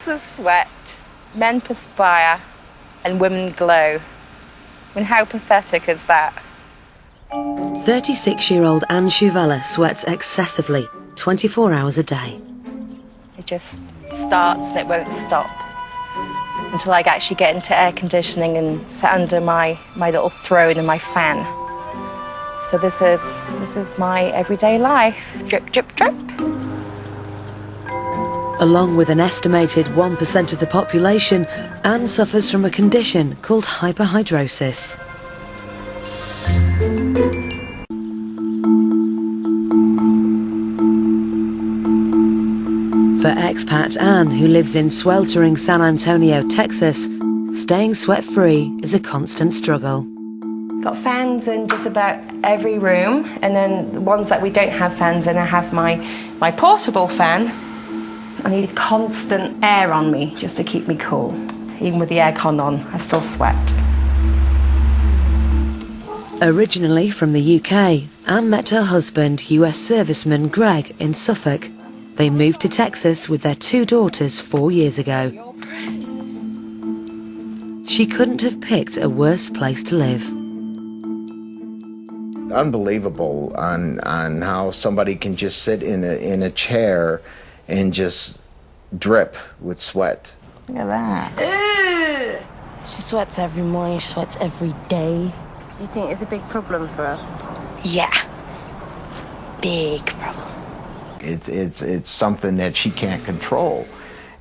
Sweat, men perspire, and women glow. I mean, how pathetic is that? 36-year-old Anne Chuvella sweats excessively, 24 hours a day. It just starts and it won't stop until I actually get into air conditioning and sit under my little throne and my fan. So this is my everyday life. Drip, drip, drip. Along with an estimated 1% of the population, Anne suffers from a condition called hyperhidrosis. For expat Anne, who lives in sweltering San Antonio, Texas, staying sweat-free is a constant struggle. Got fans in just about every room, and then the ones that we don't have fans in, I have my portable fan. I need constant air on me just to keep me cool. Even with the aircon on, I still sweat. Originally from the UK, Anne met her husband, US serviceman Greg, in Suffolk. They moved to Texas with their 2 daughters 4 years ago. She couldn't have picked a worse place to live. Unbelievable on how somebody can just sit in a chair and just drip with sweat. Look at that. Ugh. She sweats every morning, she sweats every day. Do you think it's a big problem for her? Yeah. Big problem. It's something that she can't control.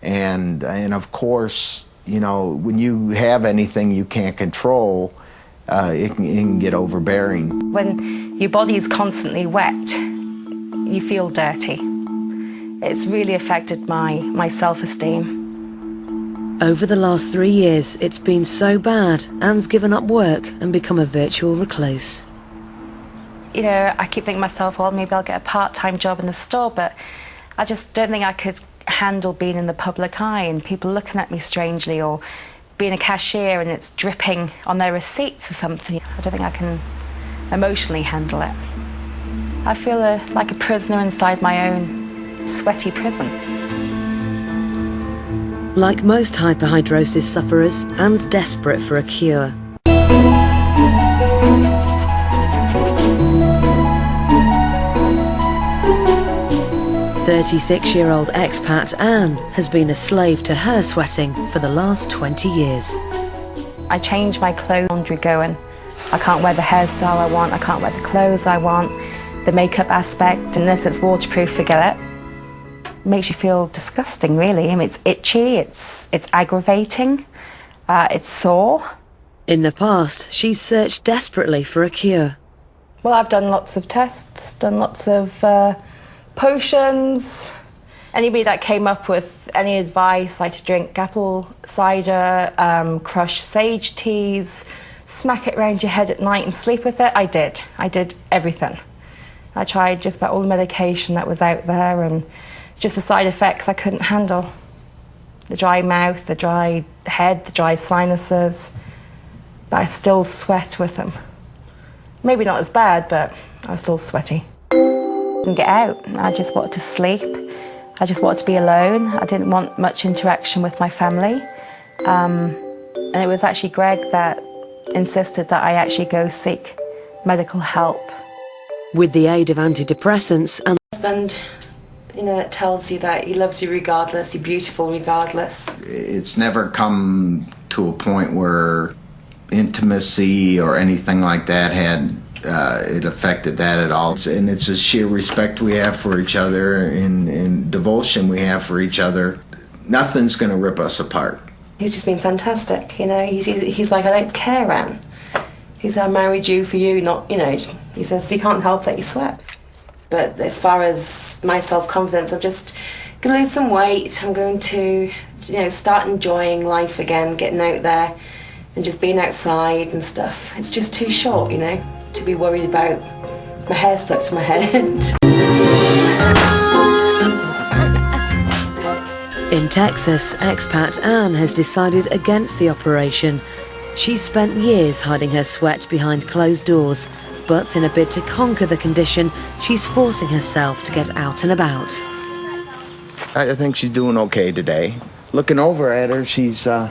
And of course, you know, when you have anything you can't control, it can get overbearing. When your body is constantly wet, you feel dirty. It's really affected my self-esteem. Over the last 3 years, it's been so bad, Anne's given up work and become a virtual recluse. You know, I keep thinking to myself, well, maybe I'll get a part-time job in the store, but I just don't think I could handle being in the public eye and people looking at me strangely, or being a cashier and it's dripping on their receipts or something. I don't think I can emotionally handle it. I feel like a prisoner inside my own sweaty prison. Like most hyperhidrosis sufferers, Anne's desperate for a cure. 36-year-old expat Anne has been a slave to her sweating for the last 20 years. I change my clothes, laundry going. I can't wear the hairstyle I want, I can't wear the clothes I want, the makeup aspect, unless it's waterproof, forget it. It makes you feel disgusting, really. I mean, it's itchy, it's aggravating, it's sore. In the past, she's searched desperately for a cure. Well, I've done lots of tests, done lots of potions. Anybody that came up with any advice, like to drink apple cider, crush sage teas, smack it around your head at night and sleep with it, I did. I did everything. I tried just about all the medication that was out there, and just the side effects I couldn't handle. The dry mouth, the dry head, the dry sinuses, but I still sweat with them. Maybe not as bad, but I was still sweaty. I didn't get out. I just wanted to sleep. I just wanted to be alone. I didn't want much interaction with my family. And it was actually Greg that insisted that I actually go seek medical help. With the aid of antidepressants and Husband, you know, that tells you that he loves you regardless, you're beautiful regardless. It's never come to a point where intimacy or anything like that had it affected that at all. And it's a sheer respect we have for each other and devotion we have for each other. Nothing's going to rip us apart. He's just been fantastic, you know. He's like, I don't care, Anne. He said, I married you for you, not, you know. He says, you can't help that you sweat. But as far as my self-confidence, I'm just going to lose some weight. I'm going to, you know, start enjoying life again, getting out there and just being outside and stuff. It's just too short, you know, to be worried about my hair stuck to my head. In Texas, expat Anne has decided against the operation. She's spent years hiding her sweat behind closed doors, but in a bid to conquer the condition, she's forcing herself to get out and about. I think she's doing okay today. looking over at her, she's, you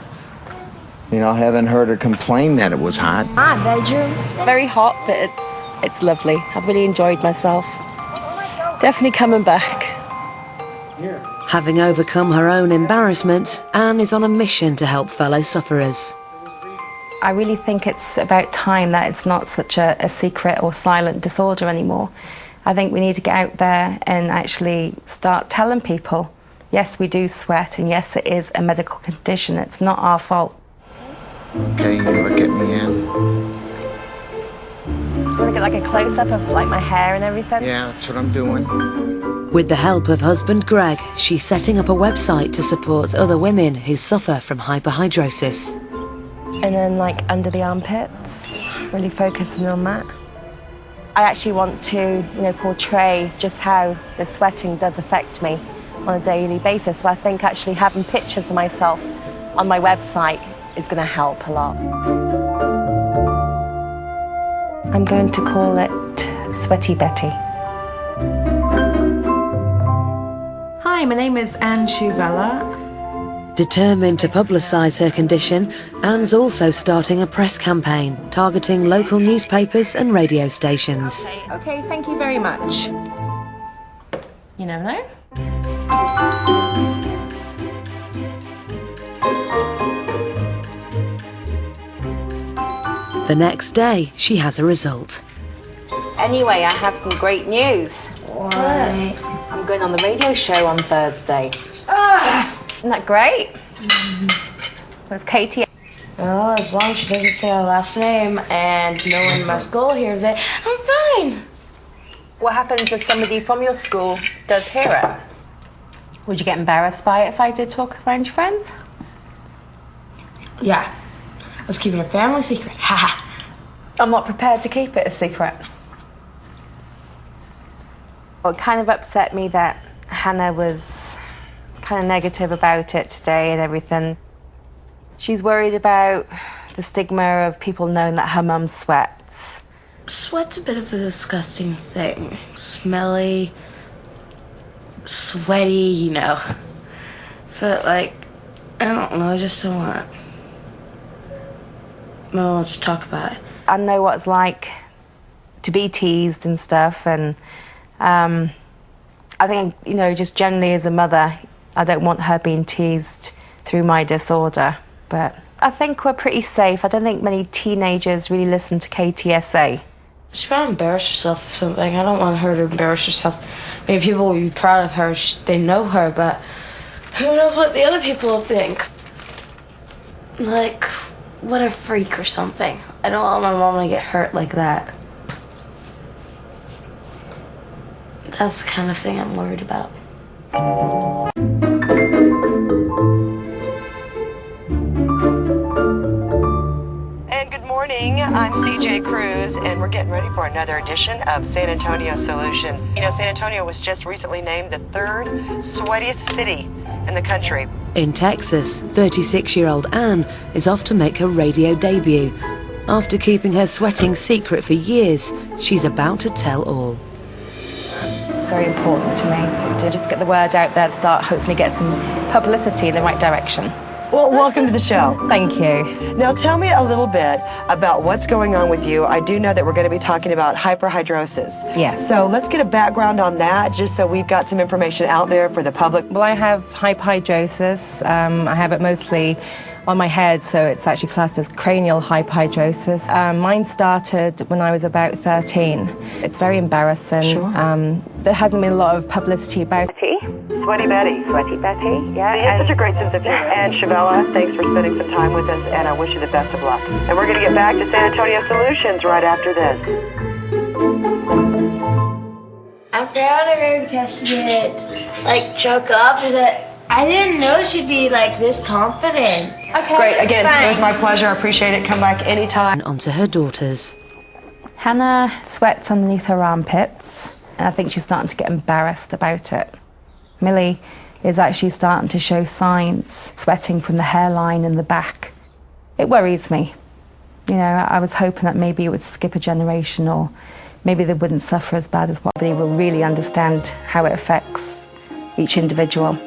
know, haven't heard her complain that it was hot. My bedroom. It's very hot, but it's lovely. I've really enjoyed myself. Definitely coming back. Having overcome her own embarrassment, Anne is on a mission to help fellow sufferers. I really think it's about time that it's not such a secret or silent disorder anymore. I think we need to get out there and actually start telling people, yes, we do sweat, and yes, it is a medical condition. It's not our fault. Okay, you look at me, Ann. I want to get like a close-up of like my hair and everything. Yeah, that's what I'm doing. With the help of husband Greg, she's setting up a website to support other women who suffer from hyperhidrosis. And then like under the armpits, really focusing on that. I actually want to, you know, portray just how the sweating does affect me on a daily basis. So I think actually having pictures of myself on my website is going to help a lot. I'm going to call it Sweaty Betty. Hi, my name is Anne Schuvella. Determined to publicise her condition, Anne's also starting a press campaign targeting local newspapers and radio stations. Okay, thank you very much. You never know. The next day, she has a result. Anyway, I have some great news. What? I'm going on the radio show on Thursday. Isn't that great? It's Katie. Well, as long as she doesn't say our last name and no one in my school hears it, I'm fine. What happens if somebody from your school does hear it? Would you get embarrassed by it if I did talk around your friends? Yeah. Let's keep it a family secret. Ha. I'm not prepared to keep it a secret. Well, it kind of upset me that Hannah was kind of negative about it today and everything. She's worried about the stigma of people knowing that her mum sweats. Sweat's a bit of a disgusting thing. Smelly, sweaty, you know. But, like, I don't know, I just don't want no one to talk about it. I know what it's like to be teased and stuff, and I think, you know, just generally as a mother, I don't want her being teased through my disorder. But I think we're pretty safe. I don't think many teenagers really listen to KTSA. She's probably embarrass herself or something. I don't want her to embarrass herself. Maybe people will be proud of her. They know her, but who knows what the other people will think. Like, what a freak or something. I don't want my mom to get hurt like that. That's the kind of thing I'm worried about. Good morning, I'm CJ Cruz, and we're getting ready for another edition of San Antonio Solutions. You know, San Antonio was just recently named the third sweatiest city in the country. In Texas, 36-year-old Anne is off to make her radio debut. After keeping her sweating secret for years, she's about to tell all. It's very important to me to just get the word out there, start hopefully get some publicity in the right direction. Well, welcome to the show. Thank you. Now tell me a little bit about what's going on with you. I do know that we're going to be talking about hyperhidrosis. Yes. So let's get a background on that, just so we've got some information out there for the public. Well, I have hyperhidrosis. I have it mostly on my head, so it's actually classed as cranial hyperhidrosis. Mine started when I was about 13. It's very embarrassing. Sure. There hasn't been a lot of publicity about it. Sweaty Betty. Sweaty Betty, yeah. You have such a great sense of humor. And Shavella, thanks for spending some time with us, and I wish you the best of luck. And we're going to get back to San Antonio Solutions right after this. I'm proud of her because she didn't, like, choke up. I didn't know she'd be, like, this confident. Okay. Great. Again, thanks. it was my pleasure. I appreciate it. Come back anytime. And onto her daughters. Hannah sweats underneath her armpits, and I think she's starting to get embarrassed about it. Millie is actually starting to show signs, sweating from the hairline and the back. It worries me. You know, I was hoping that maybe it would skip a generation, or maybe they wouldn't suffer as bad as what they will really understand how it affects each individual.